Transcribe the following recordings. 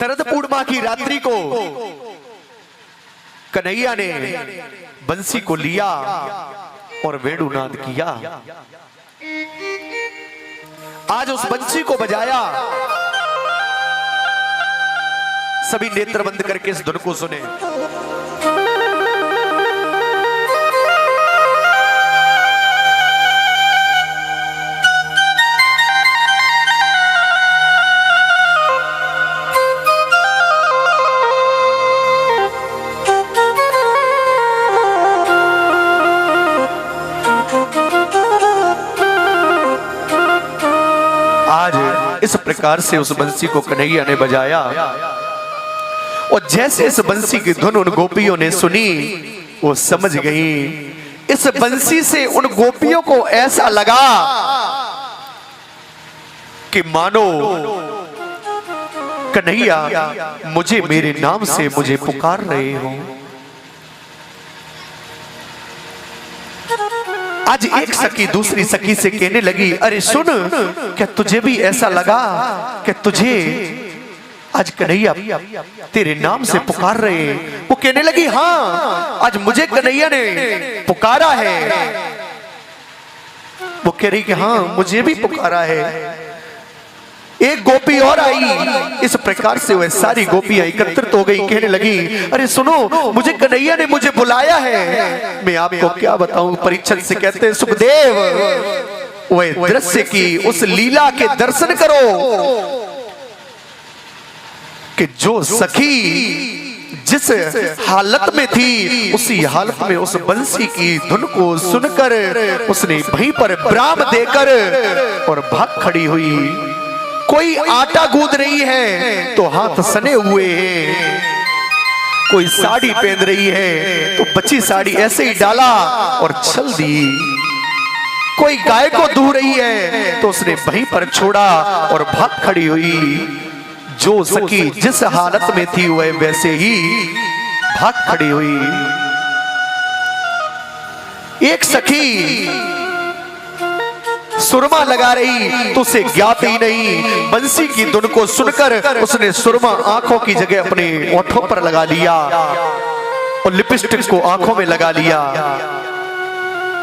शरद पूर्णिमा की रात्रि को कन्हैया ने बंसी को लिया और वेणुनाद किया। आज उस बंसी को बजाया। सभी नेत्र बंद करके इस धुन को सुने। आज इस प्रकार से उस बंसी को कन्हैया ने बजाया और जैसे इस बंसी की धुन उन गोपियों ने सुनी वो समझ गई। इस बंसी से उन गोपियों को ऐसा लगा कि मानो कन्हैया मुझे मेरे नाम से मुझे पुकार रहे हो। आज एक सखी दूसरी सखी से कहने लगी, अरे सुन, क्या तुझे भी ऐसा लगा कि तुझे आज कन्हैया तेरे नाम से पुकार रहे हैं? वो कहने लगी, हाँ, आज मुझे कन्हैया ने पुकारा है। वो कह रही कि हाँ, मुझे भी पुकारा है। एक गोपी और आई। इस प्रकार से वह सारी गोपियां एकत्रित हो गई। कहने लगी, अरे सुनो, मुझे कन्हैया ने मुझे बुलाया है। मैं आपको क्या बताऊं। परीक्षित से कहते हैं, सुखदेव, वह दृश्य की उस लीला के दर्शन करो कि जो सखी जिस हालत में थी उसी हालत में उस बंसी की धुन को सुनकर उसने वहीं पर विराम देकर और भाग खड़ी हुई। कोई आटा गूंद रही है तो हाथ सने हुए हैं, कोई साड़ी पहन रही है तो बची साड़ी ऐसे ही डाला और चल दी। कोई गाय को दूह रही है तो उसने वहीं पर छोड़ा और भाग खड़ी हुई। जो सखी जिस हालत में थी वह वैसे ही भाग खड़ी हुई। एक सखी सुरमा लगा रही तो उसे ज्ञात ही नहीं। बंसी की धुन को सुनकर उसने सुरमा आंखों की जगह अपने ओठों पर लगा लिया और लिपस्टिक को आंखों में लगा लिया।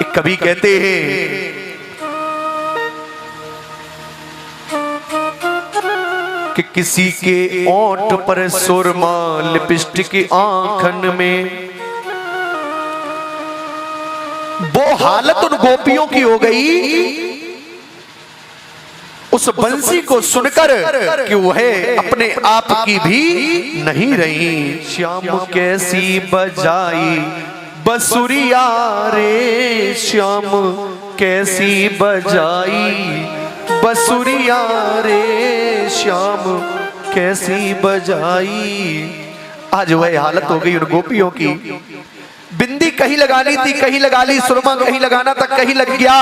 एक कवि कहते हैं कि किसी के ओठ पर सुरमा लिपस्टिक आंखन में। वो हालत उन गोपियों की हो गई उस बंसी को सुनकर कि वह अपने आप की भी नहीं रही। श्याम कैसी बजाई बसुरिया रे, श्याम कैसी बजाई बसुरिया रे, श्याम कैसी बजाई। आज वह हालत हो गई उन गोपियों की। बिंदी कहीं लगानी थी कहीं लगा ली, सुरमा कहीं लगाना था कहीं लग गया,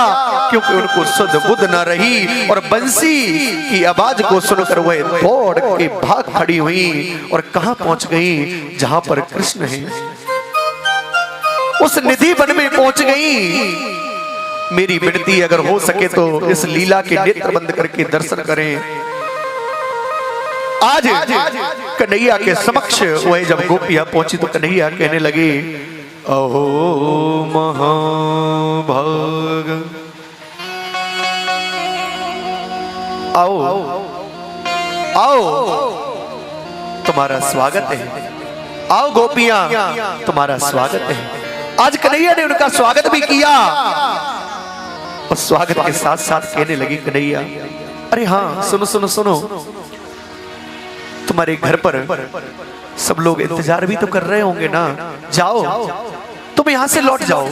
क्योंकि उनको सुध बुध न रही। और बंसी की आवाज को सुनकर वह दौड़ के भाग खड़ी हुई और कहां पहुंच गई? जहां पर कृष्ण है, उस निधि वन में पहुंच गई। मेरी विनती अगर हो सके तो इस लीला के नेत्र बंद करके दर्शन करें। आज कन्हैया के समक्ष वह जब गोपियां पहुंची तो कन्हैया कहने लगे, अहो महाभाग, आओ आओ तुम्हारा स्वागत है। आओ गोपियां, तुम्हारा स्वागत है। आज कन्हैया ने उनका स्वागत भी किया और स्वागत के साथ साथ कहने लगी कन्हैया, अरे हाँ, सुनो सुनो सुनो, तुम्हारे घर पर सब लोग इंतजार भी तो कर रहे होंगे ना। जाओ, तुम यहां से लौट जाओ।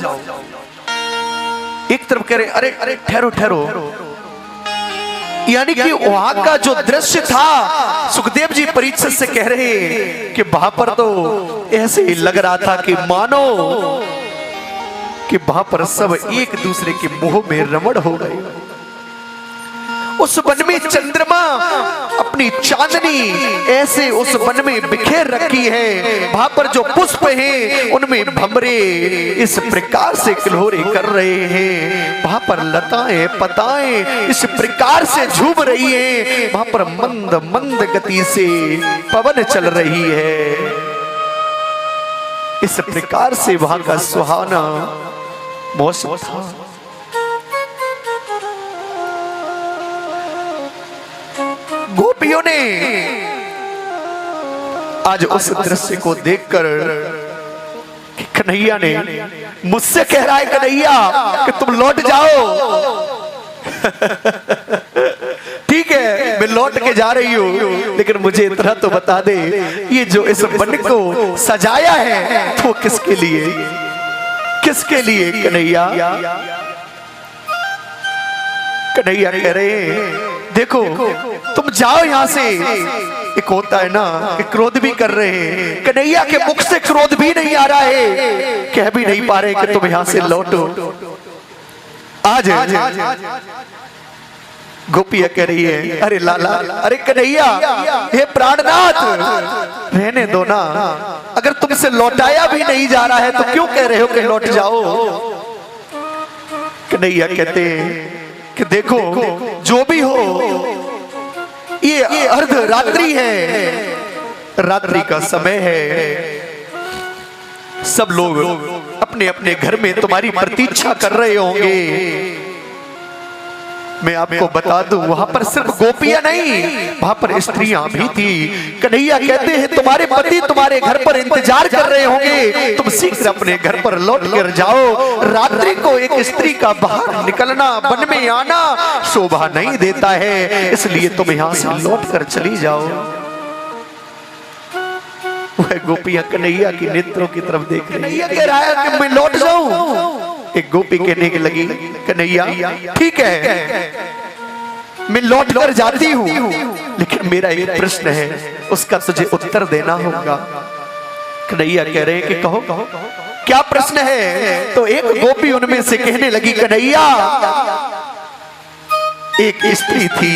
एक तरफ कह रहे, अरे अरे ठहरो ठहरो। यानी कि वहां का जो दृश्य था, सुखदेव जी परीक्षित से कह रहे कि वहां पर तो ऐसे ही लग रहा था कि मानो कि वहां पर सब एक दूसरे के मुंह में रमण हो गए। उस वन में चंद्रमा अपनी चांदनी ऐसे उस वन में बिखेर रखी है। वहां पर जो पुष्प हैं उनमें भंवरे इस प्रकार से किलहोरे कर रहे हैं। वहां पर लताएं पताएं इस प्रकार से झूम रही हैं। वहां पर मंद मंद गति से पवन चल रही है। इस प्रकार से वहां का सुहाना मौसम था। गोपियों ने आज उस दृश्य को देखकर कन्हैया ने मुझसे कह रहा है कन्हैया कि तुम लौट जाओ। ठीक है मैं लौट के जा रही हूं, लेकिन मुझे इतना तो बता दे ये जो इस वन को सजाया है तो किसके लिए, किसके लिए कन्हैया? कन्हैया कह रहे देखो तुम जाओ यहां से। एक होता है ना कि क्रोध भी कर रहे हैं, कन्हैया के मुख से क्रोध भी नहीं आ रहा है, कह भी नहीं पा रहे कि तुम यहां से लौटो। आज गोपिया कह रही है अरे लाला, अरे कन्हैया, हे प्राणनाथ रहने दो ना। अगर तुमसे लौटाया भी नहीं जा रहा है तो क्यों कह रहे हो कि लौट जाओ? कन्हैया कहते हैं कि देखो जो भी हो ये अर्ध रात्रि है, रात्रि का समय है। सब लोग अपने अपने घर में तुम्हारी प्रतीक्षा कर रहे होंगे। मैं आपको बता दूं वहां पर सिर्फ गोपियां नहीं, वहां पर स्त्रियां भी थी। कन्हैया कहते हैं तुम्हारे पति तुम्हारे घर पर इंतजार कर रहे होंगे, तुम शीघ्र अपने घर पर लौट कर जाओ। रात्रि को एक स्त्री का बाहर निकलना, वन में आना शोभा नहीं देता है, इसलिए तुम यहां से लौट कर चली जाओ। वह गोपियां कन्हैया की नेत्रों की तरफ देख रही है। कह रहा है कि मैं लौट जाऊं। एक गोपी कहने की लगी कन्हैया ठीक है मैं लौट कर जाती हूं, लेकिन मेरा एक प्रश्न है उसका तुझे उत्तर देना होगा। कन्हैया कह रहे कि कहो कहो क्या प्रश्न है? तो एक गोपी उनमें से कहने लगी कन्हैया एक स्त्री थी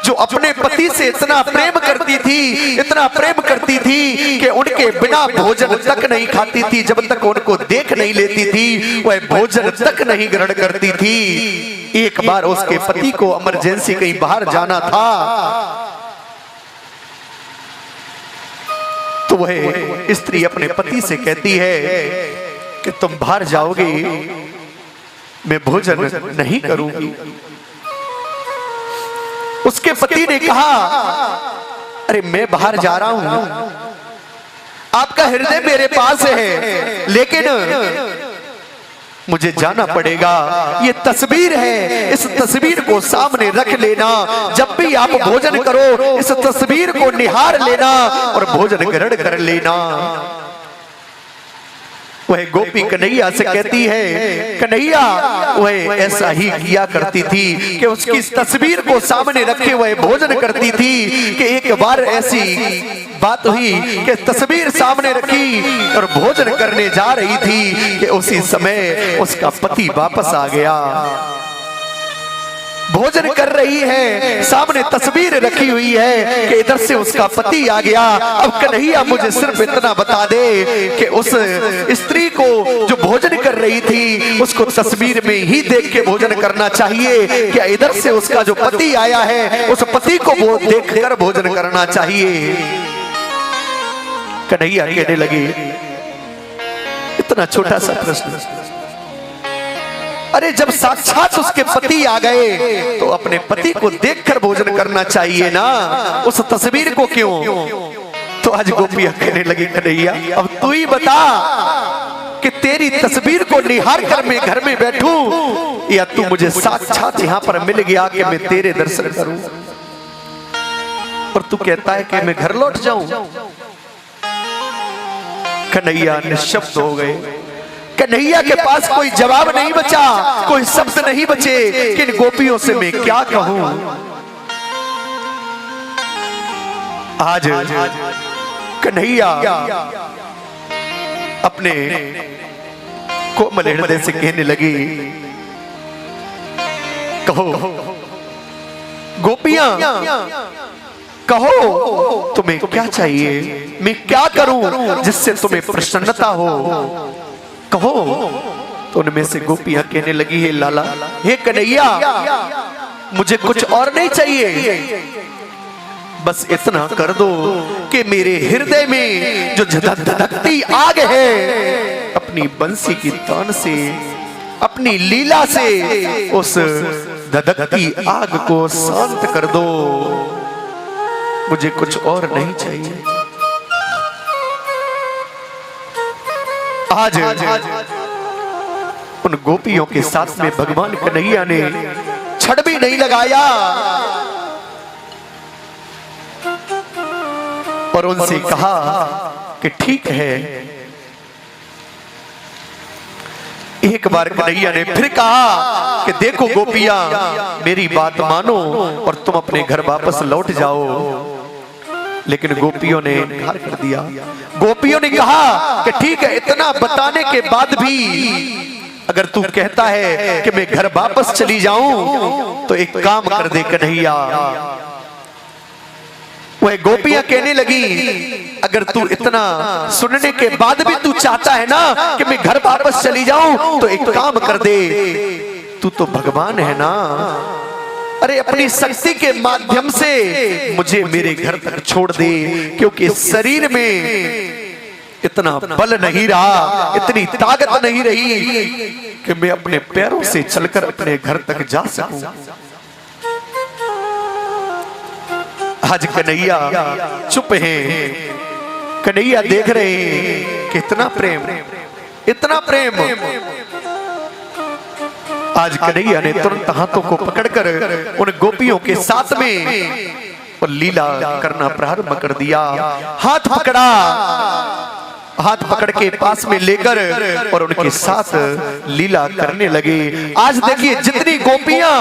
जो अपने पति से इतना प्रेम करती थी, इतना प्रेम करती थी कि उनके बिना भोजन तक नहीं खाती थी। जब तक उनको देख नहीं लेती थी वह भोजन तक नहीं ग्रहण करती थी। एक बार उसके पति को इमरजेंसी कहीं बाहर जाना था तो वह स्त्री अपने पति से कहती है कि तुम बाहर जाओगे, मैं भोजन नहीं करूंगी। उसके पति ने कहा अरे मैं बाहर जा रहा हूं, आपका हृदय मेरे पास है, लेकिन मुझे जाना पड़ेगा। ये तस्वीर है, इस तस्वीर को सामने रख लेना। जब भी आप भोजन करो इस तस्वीर को निहार लेना और भोजन ग्रहण कर लेना। वह गोपी कन्हैया से कहती है कन्हैया वह ऐसा ही किया करती थी कि उसकी तस्वीर को सामने रखे वह भोजन करती थी कि एक बार ऐसी बात हुई कि तस्वीर सामने रखी और भोजन करने जा रही थी कि उसी समय उसका पति वापस आ गया। भोजन कर रही है, सामने तस्वीर रखी हुई है कि इधर से उसका पति आ गया। अब कन्हैया मुझे सिर्फ इतना बता दे कि उस स्त्री को जो भोजन कर रही थी उसको तस्वीर में ही देख के भोजन करना चाहिए, क्या इधर से उसका जो पति आया है उस पति को देखकर भोजन करना चाहिए? कन्हैया कहने लगी इतना छोटा सा प्रश्न, अरे जब साक्षात उसके पति आ गए तो अपने पति को देखकर भोजन करना चाहिए ना, उस तस्वीर को क्यों? तो आज गोपियां कहने लगी कन्हैया अब तू ही बता कि तेरी तस्वीर को निहार कर मैं घर में बैठूं या तू मुझे साक्षात यहाँ पर मिल गया कि मैं तेरे दर्शन करूं और तू कहता है कि मैं घर लौट जाऊं। कन्हैया निश्शब्द हो गए। कन्हैया के पास कोई जवाब नहीं बचा, कोई शब्द नहीं बचे कि इन गोपियों से मैं क्या कहूं। आज कन्हैया अपने कोमल हृदय से कहने लगी कहो गोपियां कहो तुम्हें क्या चाहिए, मैं क्या करूं जिससे तुम्हें प्रसन्नता हो, कहो। तो उनमें से गोपियां कहने लगी, हे लाला, हे कन्हैया, मुझे कुछ और नहीं चाहिए, बस इतना कर दो कि मेरे हृदय में जो धधकती आग है, अपनी बंसी की तान से, अपनी लीला से उस धधकती आग को शांत कर दो, मुझे कुछ और नहीं चाहिए। आज उन गोपियों के साथ में भगवान कन्हैया ने छड़ भी नहीं लगाया और उनसे कहा कि ठीक है। एक बार कन्हैया ने फिर कहा कि देखो गोपियां, मेरी बात मानो और तुम अपने घर वापस लौट जाओ। लेकिन गोपियों ने इनकार कर दिया। गोपियों ने कहा कि ठीक है, इतना बताने के बाद भी अगर तू कहता है कि मैं घर वापस चली जाऊं तो एक काम कर दे कन्हैया। वह गोपियां कहने लगी, अगर तू इतना सुनने के बाद भी तू चाहता है ना कि मैं घर वापस चली जाऊं तो एक काम कर दे, तू तो भगवान है ना, अरे अपनी शक्ति के माध्यम से मुझे मेरे घर तक छोड़ दे, क्योंकि शरीर में इतना बल नहीं रहा, इतनी ताकत नहीं रही कि मैं अपने पैरों से चलकर अपने घर तक जा सकूं। आज कन्हैया चुप हैं, कन्हैया देख रहे हैं कितना प्रेम, इतना प्रेम। आज कन्हैया ने तुरंत हाथों को पकड़कर उन गोपियों के साथ में और लीला करना प्रारंभ कर दिया। हाथ पकड़ा, हाथ पकड़ के पास में लेकर और उनके साथ लीला करने लगे। आज देखिए, जितनी गोपियां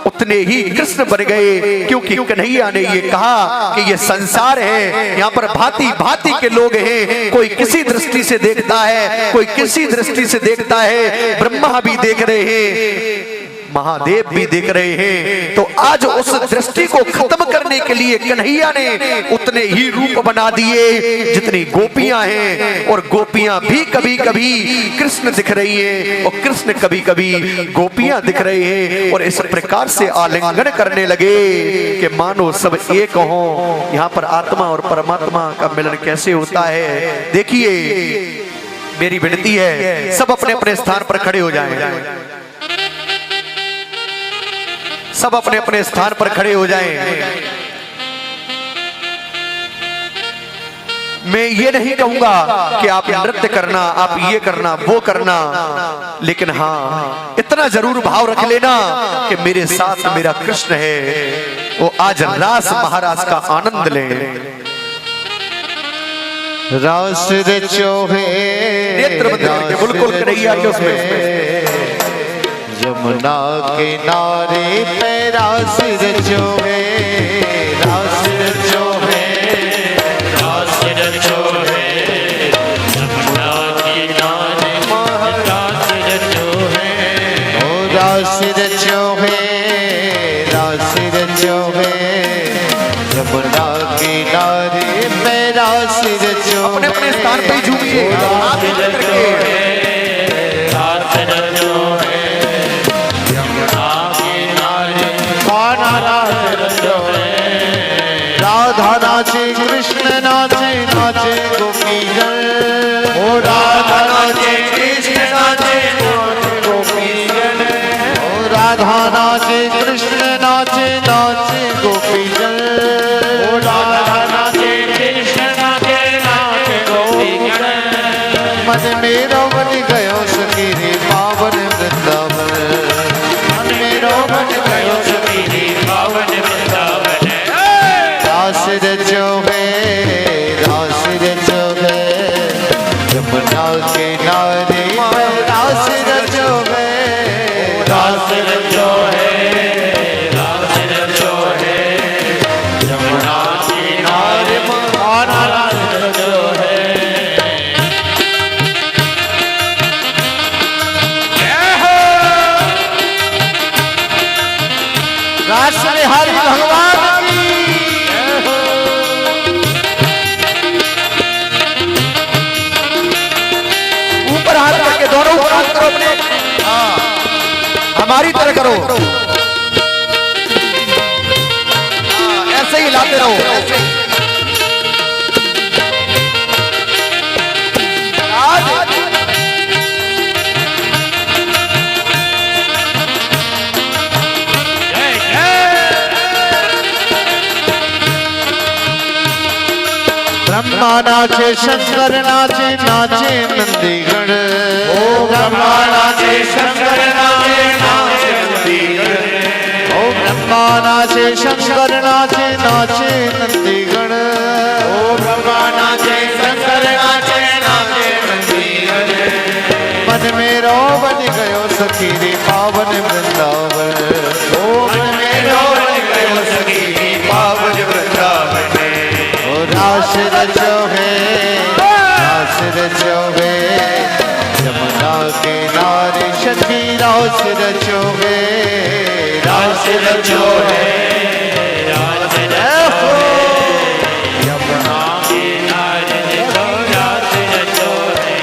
उतने ही कृष्ण बन गए, क्योंकि कन्हैया ने ये कहा कि ये संसार है, यहाँ पर भांति भांति के लोग हैं, कोई किसी दृष्टि से देखता है, कोई किसी दृष्टि से देखता है, ब्रह्मा भी देख रहे हैं, महादेव भी देख रहे हैं। तो आज उस दृष्टि को खत्म करने के लिए कन्हैया ने उतने ही रूप बना दिए जितनी गोपियां हैं, और गोपियां भी कभी कभी कृष्ण दिख रही हैं और कृष्ण कभी कभी गोपियां दिख रहे हैं, और इस प्रकार से आलिंगन करने लगे कि मानो सब एक हो। यहाँ पर आत्मा और परमात्मा का मिलन कैसे होता है, देखिए। मेरी विनती है, सब अपने अपने स्थान पर खड़े हो जाएं, सब अपने अपने स्थान पर खड़े हो जाएं। मैं ये नहीं कहूंगा कि आप नृत्य करना, आप ये करना, वो करना, लेकिन हाँ, इतना जरूर भाव रख लेना कि मेरे साथ मेरा कृष्ण है, वो आज रास महाराज का आनंद लें। रास रचो है नेत्र बंद करके बिल्कुल कन्हैया के उसमें, यमुना किनारे पे रास रचो है, रास रचो है, रास रचो है, यमुना किनारे रास रचो है, ओ रास रचो है, रास रचो है, यमुना किनारे पे रास रचो है। अपने अपने स्थान पे झूमिए, हाथ करके राधा नाचे कृष्ण नाचे, नाचे गोपीजन, ओ राधा नाचे कृष्ण नाचे, नाचे गोपीजन, ओ राधा नाचे कृष्ण नाचे, नाचे गोपीजन, ओ राधा नाचे कृष्ण नाचे, नाचे गोपीजन। मन मेरो बन गयो सखी रे पावन वृंदावन, मन मेरो बन गयो सखी रे पावन वृंदावन। रास रचो है, रास रचो है, यमुना किनारे रास रचो है, रास रचो है, रास रचो है, यमुना किनारे रास रचो है। रास हमारी तरह करो, ऐसे ही लाते रहो, ऐसे ही। ब्रह्मा नाचे शंकर नाचे नाचे नंदीगण। ओ ब्रह्मा नाचे शंकर नाचे नाचे नंदीगण। ओ ब्रह्मा नाचे शंकर नाचे नाचे नंदीगण। ओ ब्रह्मा नाचे शंकर नाचे नाचे नंदीगण। मन मेरो बन गयो सखी रे पावन वृंदावन। ओ मन मेरो बन गयो सखी रे पावन वृंदावन। रास रचो है, रास रचो है, यमुना के नारे सखी रास रचो है, रास रचो है, रास रचो है, यमुना के नारे रास रचो है।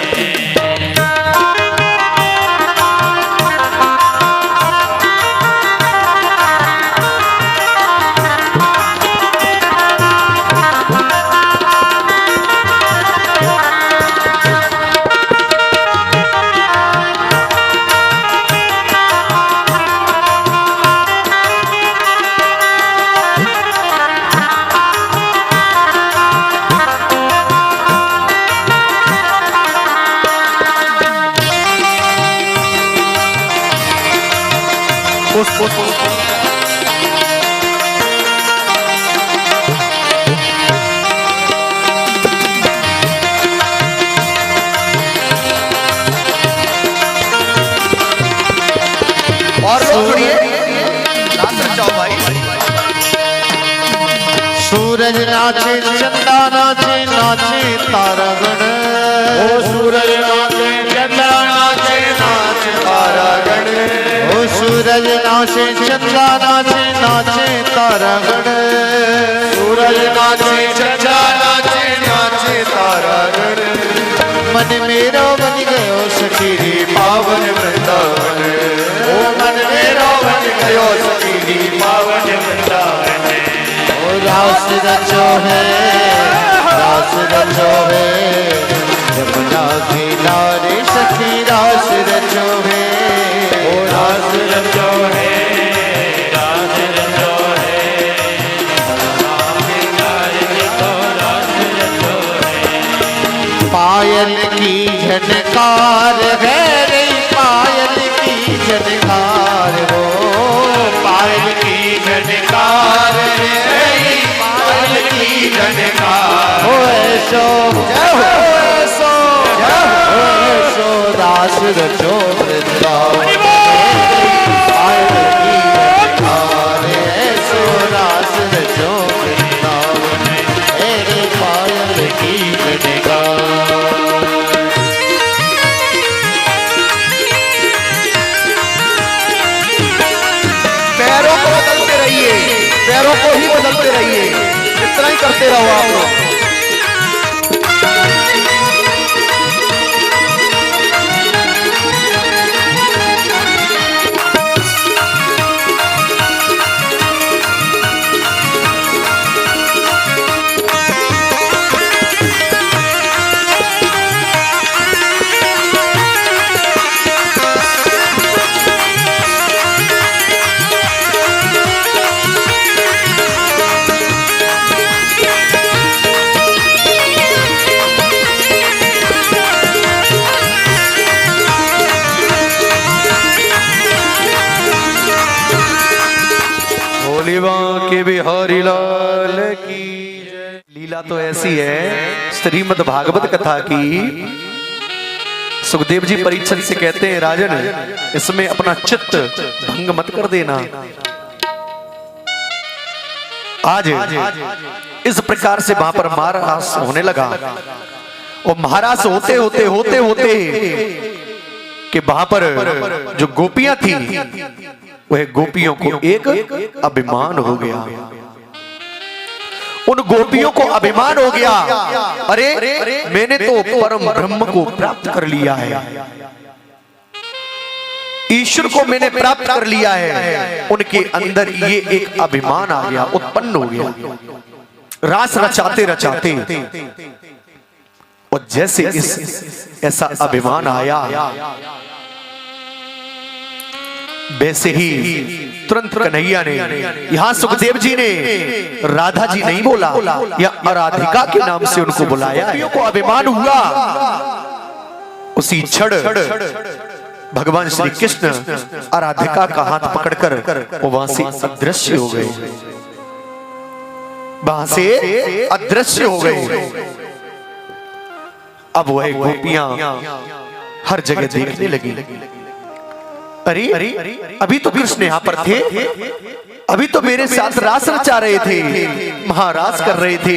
और लोग सुनिए, नाच रचाओ भाई। सूरज नाचे चंदा नाचे नाचे तारागण। ओ सूरज नाचे चंदा नाचे नाचे तारागण। ओ सूरज नाचे चंदा नाचे नाचे तारागण। सूरज नाचे चंदा नाचे नाचे तारागण। मन मेरो बन गयो सखी रे पावन वृंदावन। ओ मन मेरो बन गयो सखी रे पावन वृंदावन। ओ रास रचो है, रास रचो है, यमुना के नारे सखी रास रचो है। ओ रास रचो है, रास रचो है, यमुना के नारे तो रास रचो है। पायल की झनकार है रे, पायल की झनकार हो, पायल की झनकार रे, पायल की झनकार। हो ऐसो ऐसो ऐसो रास रचो वृंदावन। पायल की झनकार ऐसो रास रचो वृंदावन। तेरे पायल की झनकार। पैरों को बदलते रहिए, पैरों को ही बदलते रहिए, इतना ही करते रहो आप लोग। के बिहारी लाल की जय। लीला तो ऐसी है श्रीमद् भागवत कथा की। सुखदेव जी परीक्षण से कहते हैं राजन, इसमें अपना चित्त भंग मत कर देना। आज इस प्रकार से वहां पर महारास होने लगा और महारास होते होते होते होते कि वहां पर जो गोपियां थी वह गोपियों को एक अभिमान हो गया। उन गोपियों को अभिमान हो गया, अरे मैंने तो परम ब्रह्म को प्राप्त कर लिया है। ईश्वर को मैंने प्राप्त कर लिया है, उनके अंदर ये एक अभिमान आ गया, उत्पन्न हो गया। रास रचाते रचाते और जैसे ऐसा अभिमान आया, वैसे ही तुरंत कन्हैया ने, यहां सुखदेव जी ने राधा जी नहीं बोला, या आराधिका के नाम से उनको बुलाया। को अभिमान हुआ, उसी क्षण भगवान श्री कृष्ण आराधिका का हाथ पकड़कर वो वहां से अदृश्य हो गए, वहां से अदृश्य हो गए। अब वह गोपियां हर जगह देखने लगी, अरे अभी तो कृष्ण यहां पर थे, अभी तो मेरे साथ रास रचा रहे थे, महारास कर रहे थे,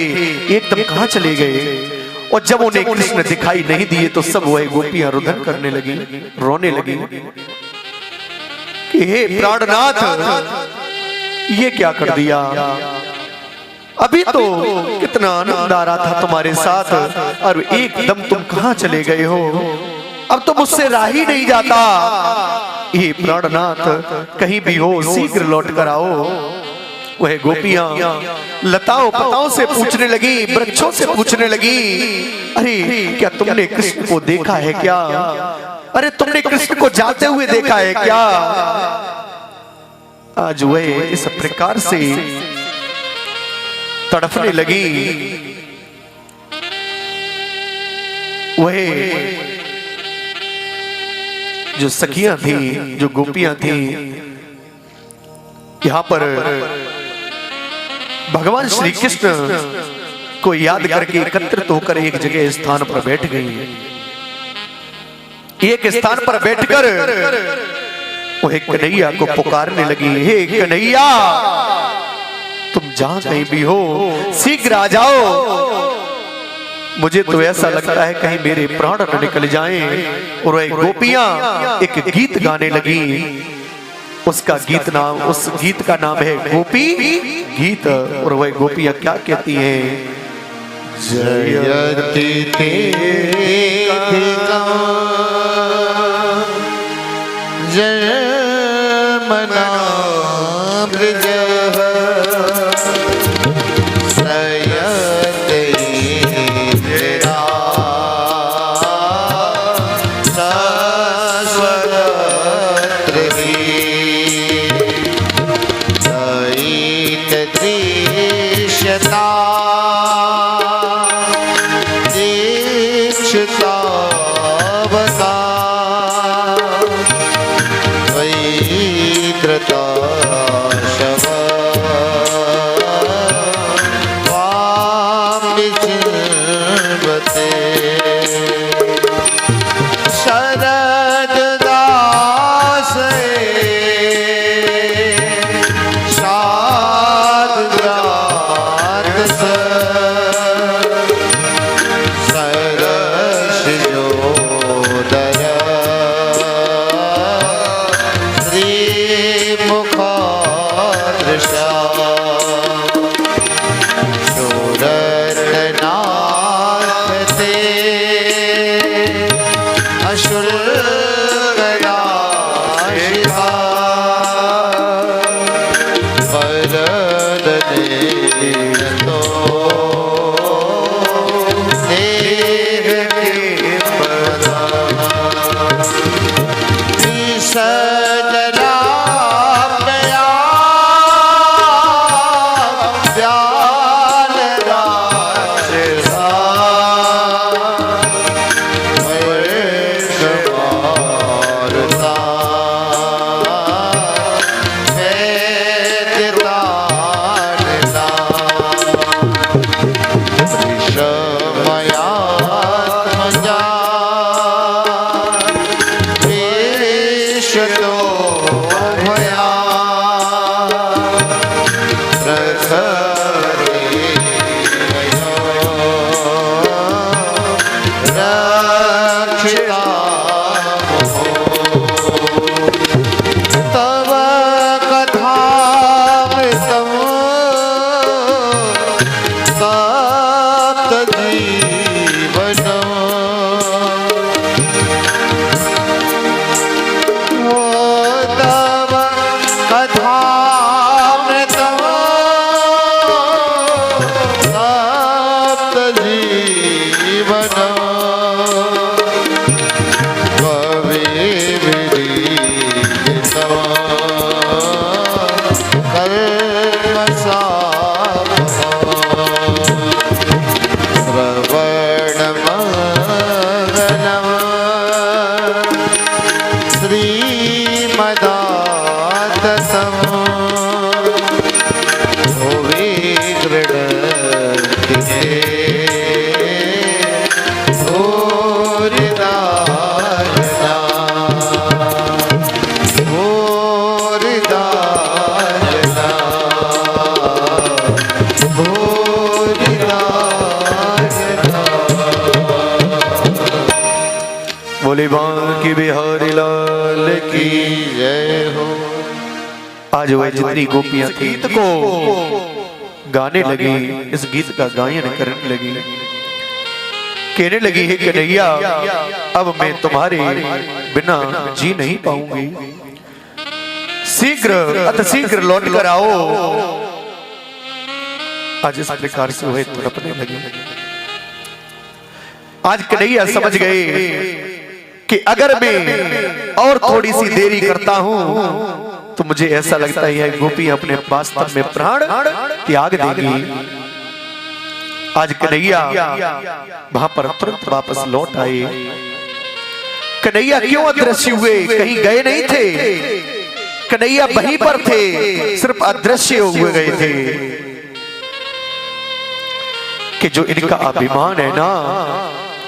एकदम कहां चले गए। और जब उन्हें कृष्ण दिखाई नहीं दिए तो सब वह गोपियां रुदन करने लगी, रोने लगी कि हे प्राणनाथ, ये क्या कर दिया, अभी तो कितना आनंद आ रहा था तुम्हारे साथ, और एकदम तुम कहां चले गए हो, अब तो मुझसे रहा ही नहीं जाता। ये प्राणनाथ, कहीं भी हो शीघ्र लौट कर आओ। वह गोपियां लताओं पताओं से पूछने लगी, वृक्षों से पूछने लगी, अरे क्या तुमने कृष्ण को देखा है क्या, अरे तुमने कृष्ण को जाते हुए देखा है क्या। आज वह इस प्रकार से तड़फने लगी। वह जो सखियां थी, जो गोपियां थी, यहां पर भगवान श्री कृष्ण को याद करके एकत्रित होकर एक जगह स्थान पर बैठ गई। एक स्थान पर बैठकर वह कन्हैया को पुकारने लगी, हे कन्हैया, तुम जहां कहीं भी हो शीघ्र आ जाओ, मुझे तो ऐसा लगता है कहीं मेरे प्राण न निकल जाएं। और वह गोपियां एक गीत गाने लगी, उसका गीत नाम, उस गीत का नाम है गोपी गीत। और वह गोपियां क्या कहती हैं, जयति तेधिका जयमना ब्रजः सयते जरा सस्वरत्रहि सहित दृश्यता दीक्षितावता वैत्रता शव वाम विचिन्वते शरददासे साधुरातस सरसिजोदर श्रीमुखादृशा शूररत्नाथ ते जीवन कवि विदित कर्म श्रवण मंगलम श्रीमदाततम बोले बांके बिहारी लाल की जय हो। आज वह जितनी गोपियां थी गीत को गाने लगी, इस गीत का गायन करने लगी, कहने लगी है कन्हैया अब मैं तुम्हारे बिना जी नहीं पाऊंगी, शीघ्र अतिशीघ्र लौट कर आओ। आज इस प्रकार से वह तड़पने लगी। आज कन्हैया समझ गए कि अगर मैं और थोड़ी सी देरी करता हूं तो मुझे ऐसा लगता है गोपी अपने वास्तव में प्राण त्याग देगी। आज कन्हैया वहां पर तुरंत वापस लौट आए। कन्हैया क्यों अदृश्य हुए? कहीं गए नहीं थे, कन्हैया वहीं पर थे, सिर्फ अदृश्य हुए गए थे कि जो इनका अभिमान है ना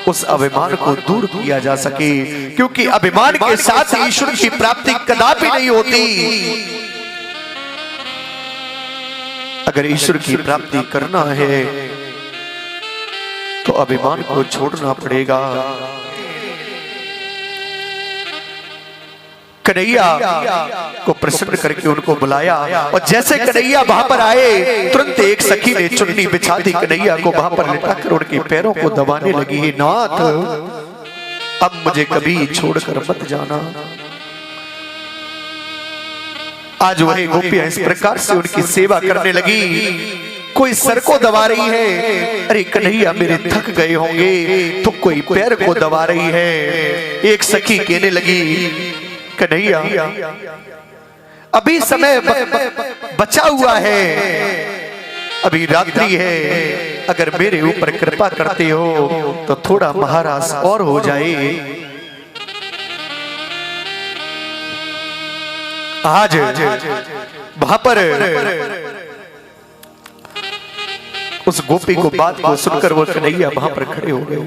उस अभिमान को दूर किया जा सके, क्योंकि अभिमान के साथ ईश्वर की प्राप्ति कदापि नहीं होती। अगर ईश्वर की प्राप्ति करना है तो अभिमान को छोड़ना पड़ेगा। कन्हैया को प्रसन्न करके उनको बुलाया और जैसे कन्हैया वहां पर आए तुरंत एक सखी ने चुन्नी बिछा दी, कन्हैया को वहां पर लिटाकर उनके पैरों को दबाने लगी। है नाथ अब मुझे कभी छोड़कर मत जाना। आज वही गोपियां इस प्रकार से उनकी सेवा करने लगी। कोई सर को दबा रही है, अरे कन्हैया मेरे थक गए होंगे, तो कोई पैर को दबा रही है। एक सखी कहने लगी कन्हैया अभी समय बचा हुआ है, अभी रात्रि है, अगर मेरे ऊपर कृपा करते हो तो थोड़ा महारास और हो जाए। आज वहां पर उस गोपी को बात को सुनकर वो कन्हैया वहां पर खड़े हो गए।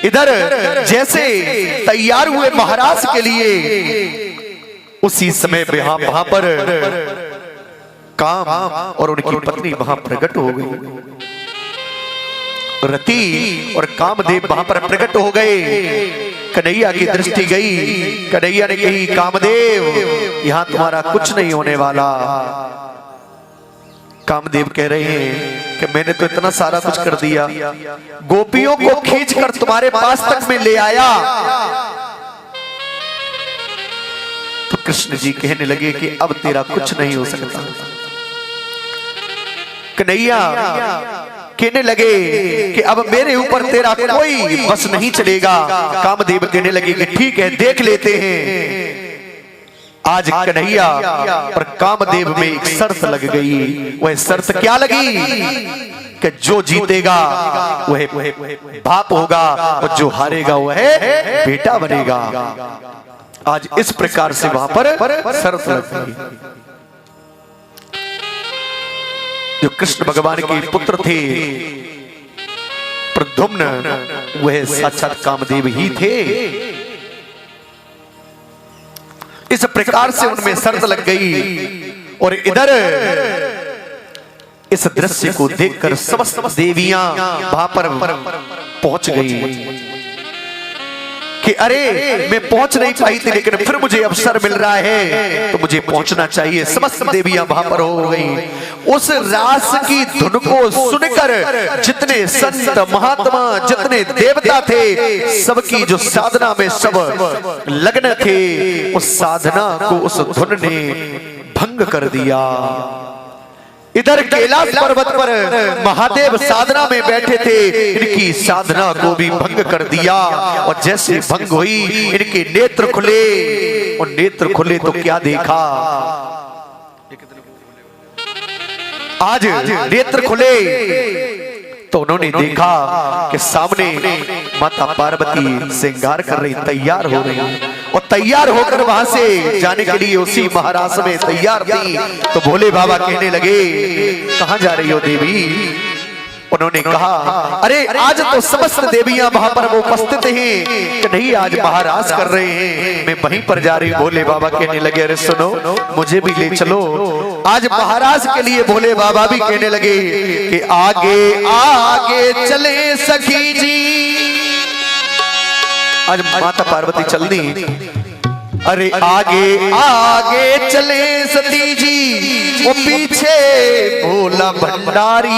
इधर जैसे तैयार हुए महाराज के लिए उसी समय वहां पर काम और उनकी पत्नी वहां प्रकट हो गई। रति और कामदेव वहां पर प्रकट हो गए। कन्हैया की दृष्टि गई, कन्हैया ने कही कामदेव यहां तुम्हारा कुछ नहीं होने वाला। कामदेव कह रहे हैं कि मैंने तो इतना सारा कुछ कर दिया, गोपियों को खींचकर तुम्हारे पास तक में ले आया। तो कृष्ण जी कहने लगे कि अब तेरा कुछ नहीं हो सकता। कन्हैया कहने लगे कि अब मेरे ऊपर तेरा कोई बस नहीं चलेगा। कामदेव कहने लगे कि ठीक है देख लेते हैं। आज कन्हैया और कामदेव में एक शर्त लग गई। वह शर्त क्या लगी कि जो जीतेगा वह बाप होगा और जो हारेगा वह बेटा बनेगा। आज इस प्रकार से वहां पर शर्त लग गई। जो कृष्ण भगवान के पुत्र थे प्रद्युम्न, वह साक्षात कामदेव ही थे। इस प्रकार से उनमें शर्त लग गई। और इधर इस दृश्य को देखकर समस्त देवियां वहां पर पहुंच गई कि अरे मैं पहुंच नहीं पाई थी लेकिन फिर मुझे अवसर मिल रहा है तो मुझे पहुंचना चाहिए। समस्त देवियां वहां पर हो गई। उस रास की धुन को सुनकर जितने संत महात्मा जितने देवता थे सबकी जो साधना में सब लग्न थे, उस साधना को उस धुन ने भंग कर दिया। इधर कैलाश पर्वत पर महादेव साधना में बैठे थे, इनकी साधना को भी भंग कर दिया। और जैसे भंग हुई इनके नेत्र खुले, और नेत्र खुले तो क्या देखा, आज नेत्र खुले तो उन्होंने देखा कि सामने माता पार्वती श्रृंगार कर रही, तैयार हो रही, और तैयार होकर वहां से जाने के लिए उसी महाराज में तैयार थी। तो भोले बाबा कहने लगे, कहां जा रही हो देवी? उन्होंने कहा, अरे आज तो समस्त देवियां वहां पर वो उपस्थित हैं कि नहीं, आज महाराज कर रहे हैं, मैं वहीं पर जा रही हूं। भोले बाबा कहने लगे, अरे सुनो, मुझे भी ले चलो। आज महाराज के लिए भोले बाबा भी कहने लगे कि आगे आगे चले सखी जी। आज माता पार्वती चलनी, अरे आगे आगे चले सती जी, वो पीछे भोला भंडारी,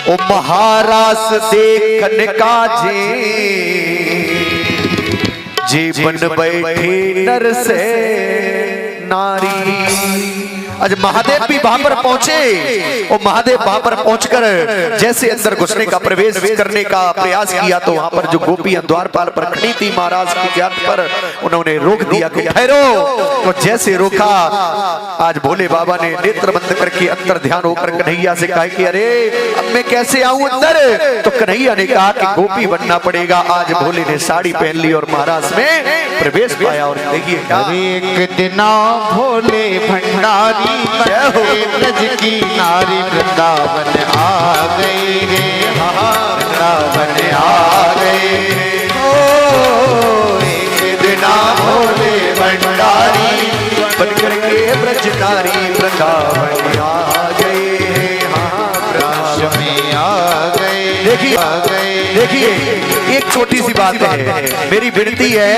ओ महाराज देखन का जे बन बैठे नर से नारी। आज महादेव भी वहां पर पहुंचे, और महादेव वहां पर पहुंचकर जैसे अंदर घुसने का, प्रवेश करने का प्रयास किया, तो वहां पर जो गोपियां द्वारपाल पर खड़ी थी महाराज की जात पर, उन्होंने रोक दिया कि ठहरो। तो जैसे रोका, आज भोले बाबा ने नेत्र बंद करके अंदर ध्यान होकर कन्हैया से कहा कि अरे अब मैं कैसे आऊं अंदर? तो कन्हैया ने कहा कि गोपी बनना पड़ेगा। आज भोले ने साड़ी पहन ली और महाराज में प्रवेश पाया। और देखिए, एक दिना भोले भंडारी ब्रज की नारी, वृंदावन आ गई रे, वृंदावन आ गई रे। ओ एक दिना भोले भंडारी बनकर के ब्रज नारी, वृंदावन आ गए, ब्रज में आ गए। देखिए एक छोटी सी बात है, मेरी विनती है,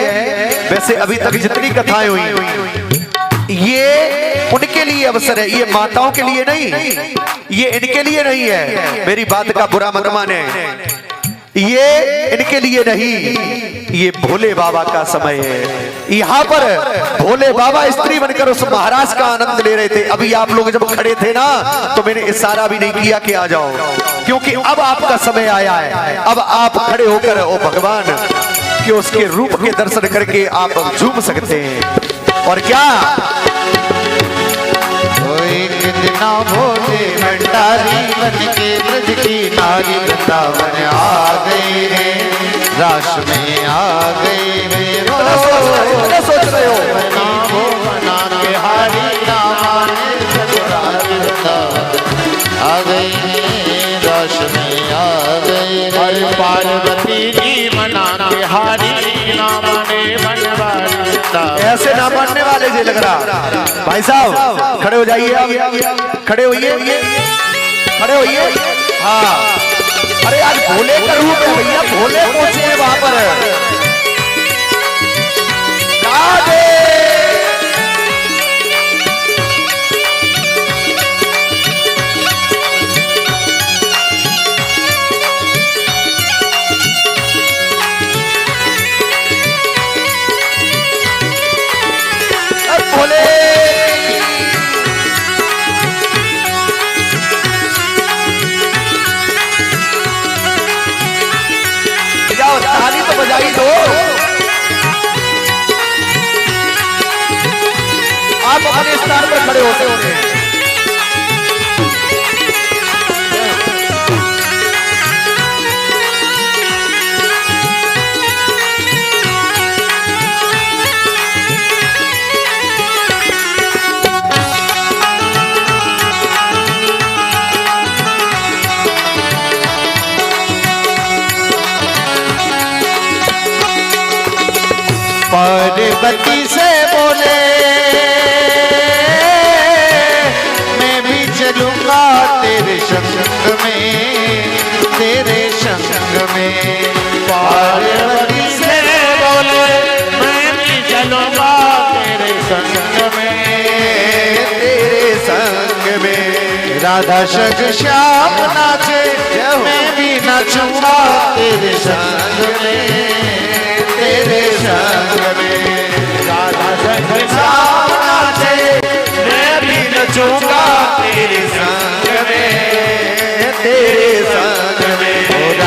वैसे अभी तक जितनी कथाएं हुई ये उनके लिए अवसर है, ये माताओं के लिए नहीं, ये इनके लिए नहीं है। मेरी बात का बुरा मत माने, ये इनके लिए नहीं, ये भोले बाबा का समय है। यहाँ पर भोले बाबा स्त्री बनकर उस महाराज का आनंद ले रहे थे। अभी आप लोग जब खड़े थे ना, तो मैंने इशारा भी नहीं किया कि आ जाओ, क्योंकि अब आपका समय आया है। अब आप खड़े होकर ओ भगवान कि उसके रूप के दर्शन करके आप झूम सकते हैं। और क्या एक दिना भोले भंडारी बन के ब्रज की नारी, वृंदावन आ गई रे, रास में आ गई रे। सोच रहे हो बना के हारी आ गई रे, रास में आ गई रे। पार्वती जी मना के हारी, नाम ने बनवारी। ऐसे ना मानने वाले से लग रहा। भाई साहब खड़े हो जाइए, आप खड़े होइए, खड़े होइए। हाँ, अरे आज भोले का रूप है भैया, भोले पहुंचे हैं वहां पर। ताली तो बजाई दो। आप अपने स्थान पर खड़े होते होंगे। पार्वती से बोले मैं भी चलूंगा तेरे संग में, तेरे संग में। पार्वती से बोले मैं भी चलूंगा तेरे संग में, तेरे संग में। राधा संग श्याम नाचे मैं भी नाचूंगा तेरे संग में, तेरे संग में। राधा संग श्याम नाचे मैं भी नचूंगा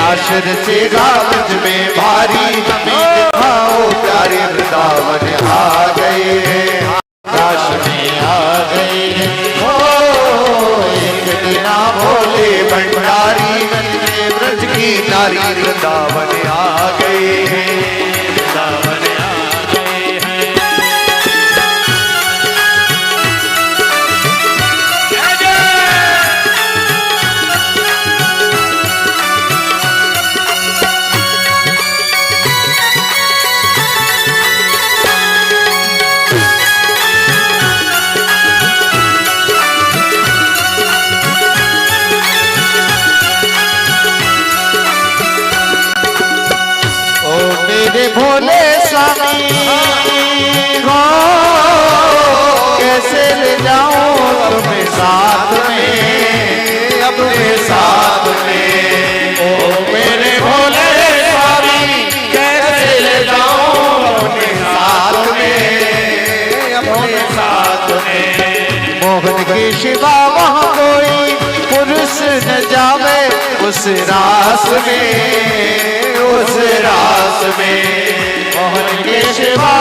राश रचेगा ब्रज में भारी, हमें दिखाओ प्यारे वृंदावन आ गए हैं, राश में आ गए हैं। ओ एक दिन भोले भंडारी बन के ब्रज की नारी वृंदावन आ गए हैं, वृंदावन आ गए हैं। मेरे भोले स्वामी हो, कैसे ले जाऊं तुम्हें साथ में, अपने साथ में। ओ मेरे भोले स्वामी कैसे ले जाऊं अपने साथ में, अपने साथ में। मोहन के सिवा वहाँ कोई पुरुष न जावे उस रास में, उस रास में। मोहन के सिवा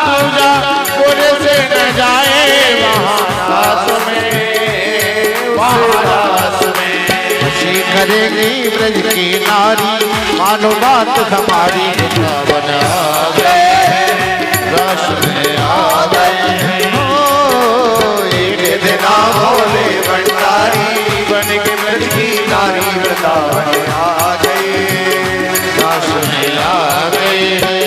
दूजा पुरुष न जाए वहाँ रास में, वहाँ रास में। खुशी करेगी ब्रज की नारी, मानो बात हमारी, वृंदावन आ गए हैं, रास में आ गए हैं। ओ एक दिन भोले भंडारी बन के ब्रज की नारी वृंदावन आ गए, रास में आ गए हैं।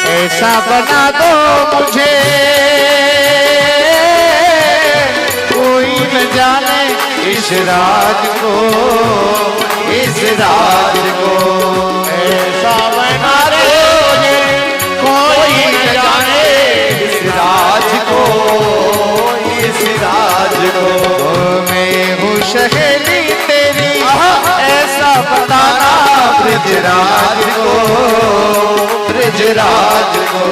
ऐसा बना दो मुझे कोई न जाने इस राज को, इस राज को। ऐसा बना दो मुझे कोई न जाने इस राज को, इस राज को। मैं हूँ सहेली तेरी ऐसा बताना ब्रजराज को, ब्रजराज को।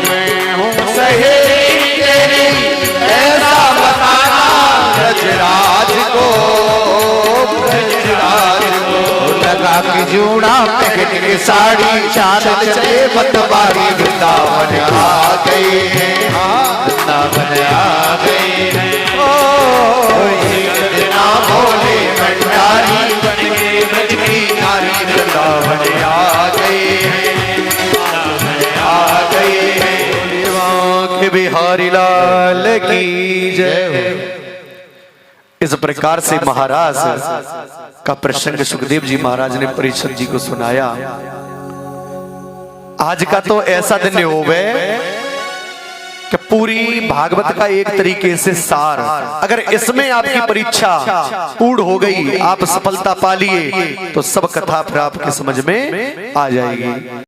मैं हूँ सहेली तेरी ऐसा बताना ब्रजराज को, ब्रजराज को। लगा के जूड़ा पहन के साड़ी, चांद चले मतवारी, वृंदावन आ गए हैं, वृंदावन आ गए हैं। ओ एक दिन भोले भंडारी बन के ब्रज की नारी वृंदावन आ गए हैं, आ गए हैं। बिहारी लाल की जय। इस प्रकार से महाराज का प्रसंग सुखदेव जी महाराज ने परीक्षित जी को सुनाया। आज का तो ऐसा दिन हो गए कि पूरी भागवत का एक तरीके से सार, अगर इसमें आपकी परीक्षा पूर्ण हो गई, आप सफलता पा लिए, तो सब कथा फिर आपके समझ में आ जाएगी।